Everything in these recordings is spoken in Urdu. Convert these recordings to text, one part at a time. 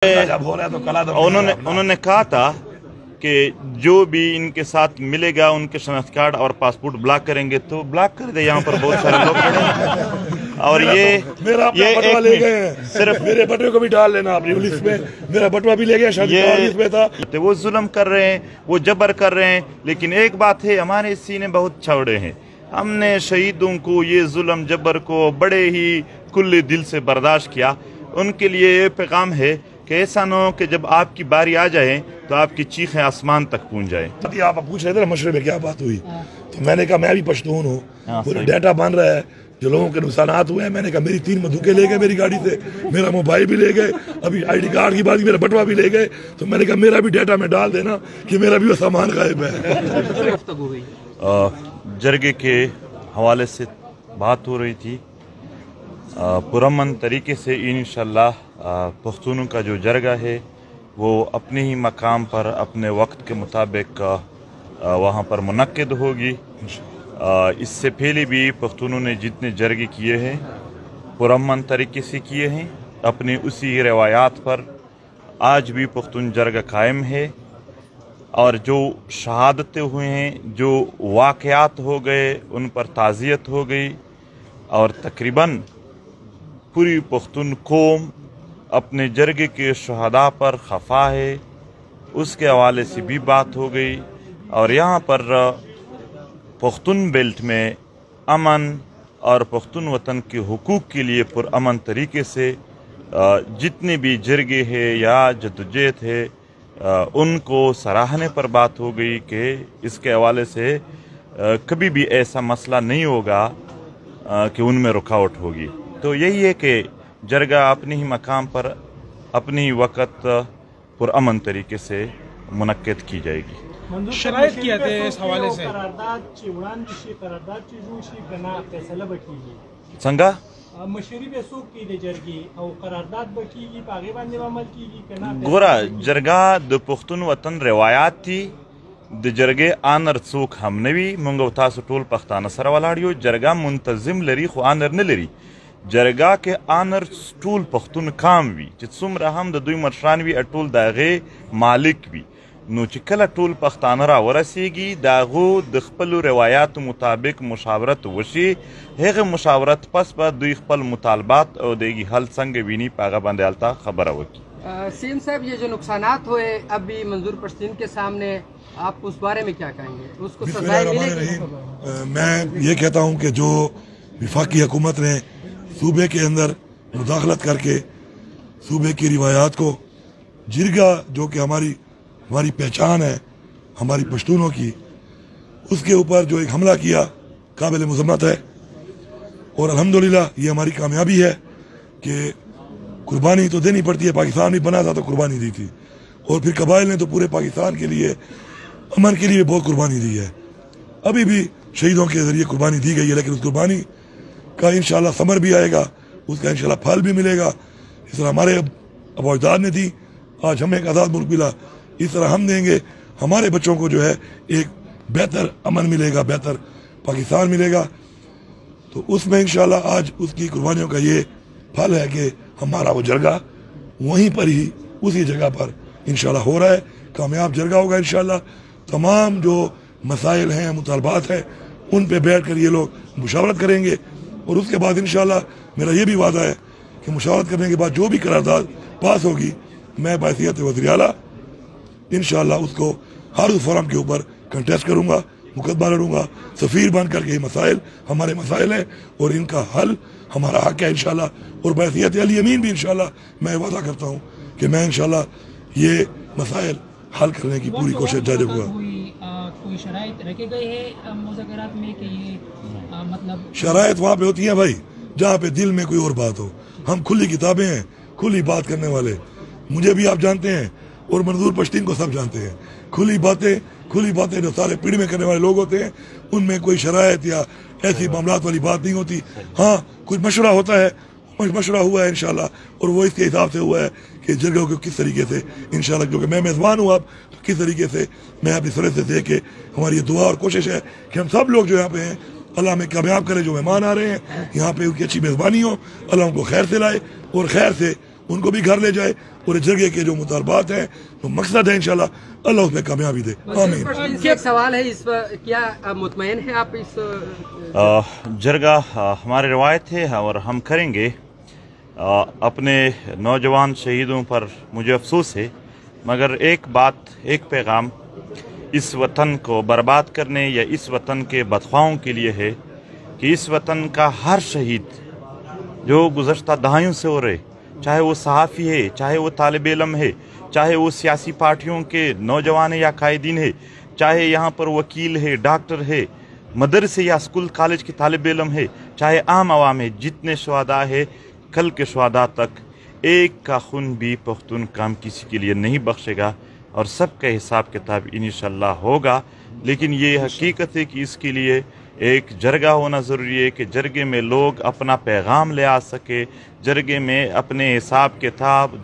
انہوں نے کہا تھا کہ جو بھی ان کے ساتھ ملے گا ان کے شناخت کارڈ اور پاسپورٹ بلاک کریں گے تو بلاک کر دے. یہاں پر بہت سارے لوگ کھڑے ہیں اور یہ بٹوا لے گئے ہیں. صرف میرے بٹوے کو بھی ڈال لینا اپنی لسٹ میں. میرا بٹوا بھی لے گیا, شادی کا لسٹ میں تھا. وہ ظلم کر رہے ہیں, وہ جبر کر رہے ہیں. لیکن ایک بات ہے, ہمارے سینے بہت چوڑے ہیں. ہم نے شہیدوں کو یہ ظلم جبر کو بڑے ہی کھلے دل سے برداشت کیا. ان کے لیے یہ پیغام ہے کہ ایسا نہ ہو کہ جب آپ کی باری آ جائے تو آپ کی چیخیں آسمان تک پہنچ جائیں. آپ پوچھ رہے تھے نا مشورے میں کیا بات ہوئی, تو میں نے کہا میں بھی پشتون ہوں, پورا ڈیٹا بن رہا ہے جو لوگوں کے نقصانات ہوئے ہیں. میں نے کہا میری 3 بندوقیں لے گئے میری گاڑی سے, میرا موبائل بھی لے گئے, ابھی آئی ڈی کارڈ کی بات, میرا بٹوا بھی لے گئے. تو میں نے کہا میرا بھی ڈیٹا میں ڈال دینا کہ میرا بھی وہ سامان غائب ہے. جرگے کے حوالے سے بات ہو رہی تھی. پرامن طریقے سے انشاءاللہ پختونوں کا جو جرگہ ہے وہ اپنے ہی مقام پر اپنے وقت کے مطابق وہاں پر منعقد ہوگی. اس سے پہلے بھی پختونوں نے جتنے جرگے کیے ہیں پرامن طریقے سے کیے ہیں اپنے اسی روایات پر. آج بھی پختون جرگہ قائم ہے اور جو شہادتیں ہوئے ہیں, جو واقعات ہو گئے, ان پر تعزیت ہو گئی اور تقریباً پوری پختون قوم اپنے جرگے کے شہداء پر خفا ہے. اس کے حوالے سے بھی بات ہو گئی. اور یہاں پر پختون بیلٹ میں امن اور پختون وطن کے حقوق کے لیے پرامن طریقے سے جتنے بھی جرگے ہیں یا جدوجہد ہے ان کو سراہنے پر بات ہو گئی کہ اس کے حوالے سے کبھی بھی ایسا مسئلہ نہیں ہوگا کہ ان میں رکاوٹ ہوگی. تو یہی ہے کہ جرگہ اپنے ہی مقام پر اپنی ہی وقت پرامن طریقے سے منعقد کی جائے گی. شرائط کیا تھے اس حوالے سے سنگا گورا جرگہ د پختون وطن روایات تھی. د جرگے آنر څوک هم نوي. مونږ تاسو ټول پښتانه سره ولاړ یو. جرګه منتظم لري خو آنر نه لري. جرګه کې آنر ټول پښتون کام وي چې څومره هم د دوی مشران وي ټول د هغې مالک وي. نو چې کله ټول پښتانه را ورسیږي د هغو د خپلو روایاتو مطابق مشاورت وشي. هغه مشاورت پس به دوی خپل مطالبات او د هغې حل څنګه ویني په هغه باندې هلته خبره وکړي. سی ایم صاحب یہ جو نقصانات ہوئے اب بھی منظور پشتین کے سامنے, آپ اس بارے میں کیا کہیں گے؟ اس کو سزائیں ملے گی؟ میں یہ کہتا ہوں کہ جو وفاقی حکومت نے صوبے کے اندر مداخلت کر کے صوبے کی روایات کو, جرگہ جو کہ ہماری پہچان ہے ہماری پشتونوں کی, اس کے اوپر جو ایک حملہ کیا قابل مذمت ہے. اور الحمدللہ یہ ہماری کامیابی ہے کہ قربانی تو دینی پڑتی ہے. پاکستان بھی بنا تھا تو قربانی دی تھی, اور پھر قبائل نے تو پورے پاکستان کے لیے امن کے لیے بہت قربانی دی ہے. ابھی بھی شہیدوں کے ذریعے قربانی دی گئی ہے, لیکن اس قربانی کا انشاءاللہ ثمر بھی آئے گا, اس کا انشاءاللہ پھل بھی ملے گا. اس طرح ہمارے ابا اجداد نے دی, آج ہمیں ایک آزاد ملک ملا, اس طرح ہم دیں گے. ہمارے بچوں کو جو ہے ایک بہتر امن ملے گا, بہتر پاکستان ملے گا. تو اس میں انشاءاللہ آج اس کی قربانیوں کا یہ پھل ہے کہ ہمارا وہ جرگہ وہیں پر ہی اسی جگہ پر انشاءاللہ ہو رہا ہے. کامیاب جرگہ ہوگا انشاءاللہ. تمام جو مسائل ہیں, مطالبات ہیں, ان پہ بیٹھ کر یہ لوگ مشاورت کریں گے. اور اس کے بعد انشاءاللہ میرا یہ بھی وعدہ ہے کہ مشاورت کرنے کے بعد جو بھی قرارداد پاس ہوگی میں بحیثیت وزیر اعلیٰ انشاءاللہ اس کو ہر اس فورم کے اوپر کنٹیسٹ کروں گا, مقدمہ لڑوں گا. سفیر بن کر کے یہ مسائل ہمارے مسائل ہیں اور ان کا حل ہمارا حق ہے انشاءاللہ. اور بحیثیت علی امین بھی انشاءاللہ میں وعدہ کرتا ہوں کہ میں انشاءاللہ یہ مسائل حل کرنے کی پوری کوشش جاری رکھوں گا. کوئی شرائط رکھے گئے ہیں مذاکرات میں کہ یہ مطلب شرائط وہاں پہ ہوتی ہیں بھائی جہاں پہ دل میں کوئی اور بات ہو. ہم کھلی کتابیں ہیں, کھلی بات کرنے والے. مجھے بھی آپ جانتے ہیں اور منظور پشتین کو سب جانتے ہیں. کھلی باتیں جو سارے پیڑھی میں کرنے والے لوگ ہوتے ہیں, ان میں کوئی شرائط یا ایسی معاملات والی بات نہیں ہوتی. ہاں کچھ مشورہ ہوتا ہے, مشورہ ہوا ہے انشاءاللہ, اور وہ اس کے حساب سے ہوا ہے کہ جرگوں کو کس طریقے سے انشاءاللہ, کیونکہ میں میزبان ہوں اب, تو کس طریقے سے میں اپنی سرحد سے دے کے ہماری یہ دعا اور کوشش ہے کہ ہم سب لوگ جو یہاں پہ ہیں اللہ ہمیں کامیاب کرے. جو مہمان آ رہے ہیں یہاں پہ ان کی اچھی میزبانی ہو, اللہ ان کو خیر سے لائے اور خیر سے ان کو بھی گھر لے جائے اور جرگے کے جو مطالبات ہیں جو مقصد ہے انشاءاللہ اللہ اس میں کامیابی دے آمین. ایک سوال ہے اس پر، کیا مطمئن ہے آپ اس جرگہ ہماری روایت ہے اور ہم کریں گے. اپنے نوجوان شہیدوں پر مجھے افسوس ہے، مگر ایک بات، ایک پیغام اس وطن کو برباد کرنے یا اس وطن کے بدخواہوں کے لیے ہے کہ اس وطن کا ہر شہید جو گزشتہ دہائیوں سے ہو رہے، چاہے وہ صحافی ہے، چاہے وہ طالب علم ہے، چاہے وہ سیاسی پارٹیوں کے نوجوان یا قائدین ہے، چاہے یہاں پر وکیل ہے، ڈاکٹر ہے، مدرسے یا اسکول کالج کے طالب علم ہے، چاہے عام عوام ہے، جتنے شہداء ہے کل کے شہداء تک ایک کا خون بھی پختون کام کسی کے لیے نہیں بخشے گا اور سب کا حساب کتاب انشاءاللہ ہوگا. لیکن یہ حقیقت ہے کہ اس کے لیے ایک جرگہ ہونا ضروری ہے کہ جرگے میں لوگ اپنا پیغام لے آ سکے، جرگے میں اپنے حساب کتاب،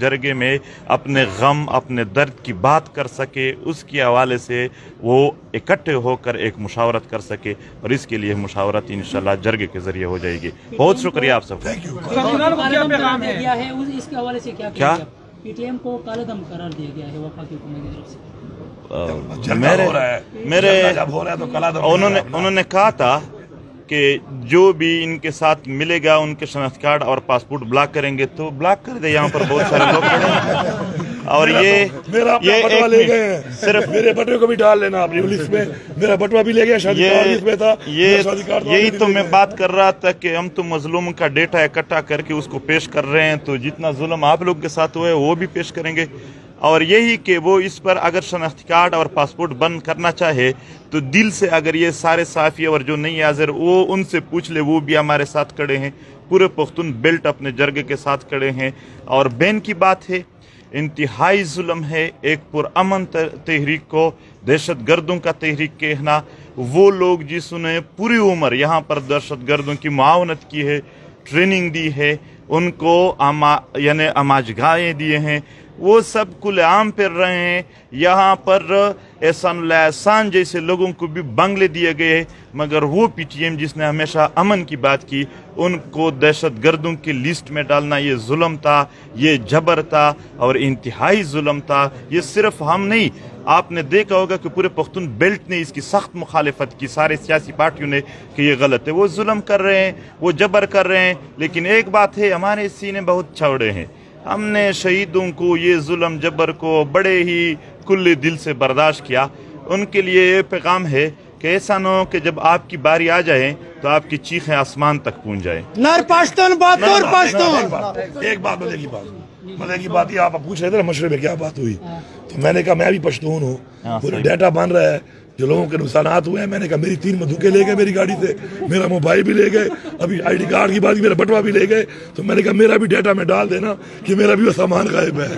جرگے میں اپنے غم، اپنے درد کی بات کر سکے، اس کے حوالے سے وہ اکٹھے ہو کر ایک مشاورت کر سکے، اور اس کے لیے مشاورت انشاءاللہ جرگے کے ذریعے ہو جائے گی. بہت شکریہ آپ سب. اس کے حوالے سے کیا پی ٹی ایم کو کالا دم قرار دیا گیا ہے وفاقی حکومت کی طرف سے؟ انہوں نے کہا تھا کہ جو بھی ان کے ساتھ ملے گا ان کے شناخت کارڈ اور پاسپورٹ بلاک کریں گے تو بلاک کر دے. یہاں پر بہت سارے لوگ ہیں اور یہ بٹوا لے گئے ہیں، صرف میرے بٹوے کو بھی ڈال لینا اپنی لسٹ میں. میرا بٹوا بھی لے گیا، شادی کارڈ اس میں تھا. یہی تو میں بات کر رہا تھا کہ ہم تو مظلوم کا ڈیٹا اکٹھا کر کے اس کو پیش کر رہے ہیں، تو جتنا ظلم آپ لوگ کے ساتھ ہوئے وہ بھی پیش کریں گے. اور یہی کہ وہ اس پر اگر شناختی کارڈ اور پاسپورٹ بند کرنا چاہے تو دل سے، اگر یہ سارے صحافی اور جو نہیں حاضر وہ ان سے پوچھ لے، وہ بھی ہمارے ساتھ کھڑے ہیں، پورے پختون بیلٹ اپنے جرگے کے ساتھ کھڑے ہیں. اور بین کی بات ہے، انتہائی ظلم ہے ایک پرامن تحریک کو دہشت گردوں کا تحریک کہنا. وہ لوگ جس نے پوری عمر یہاں پر دہشت گردوں کی معاونت کی ہے، ٹریننگ دی ہے، ان کو یعنی اماجگاہیں دیے ہیں، وہ سب کھل عام پھر رہے ہیں. یہاں پر احسان اللہ احسان جیسے لوگوں کو بھی بنگلے دیے گئے ہیں، مگر وہ پی ٹی ایم جس نے ہمیشہ امن کی بات کی، ان کو دہشت گردوں کی لسٹ میں ڈالنا یہ ظلم تھا، یہ جبر تھا اور انتہائی ظلم تھا. یہ صرف ہم نہیں، آپ نے دیکھا ہوگا کہ پورے پختون بیلٹ نے اس کی سخت مخالفت کی، سارے سیاسی پارٹیوں نے، کہ یہ غلط ہے. وہ ظلم کر رہے ہیں، وہ جبر کر رہے ہیں. لیکن ایک بات ہے، ہمارے سینے بہت چوڑے ہیں. ہم نے شہیدوں کو یہ ظلم جبر کو بڑے ہی کھلے دل سے برداشت کیا. ان کے لیے یہ پیغام ہے کہ ایسا نہ ہو کہ جب آپ کی باری آ جائے تو آپ کی چیخیں آسمان تک پہنچ جائیں. ایک بات مزے کی بات یہ آپ پوچھ رہے تھے نا مشورے میں کیا بات ہوئی، تو میں نے کہا میں بھی پشتون ہوں، پورا ڈیٹا بن رہا ہے جو لوگوں کے نقصانات ہوئے ہیں. میں نے کہا میری 3 بندوقیں لے گئے میری گاڑی سے، میرا موبائل بھی لے گئے، ابھی آئی ڈی کارڈ کی بات کی، میرا بٹوا بھی لے گئے. تو میں نے کہا میرا بھی ڈیٹا میں ڈال دینا کہ میرا بھی وہ سامان غائب ہے.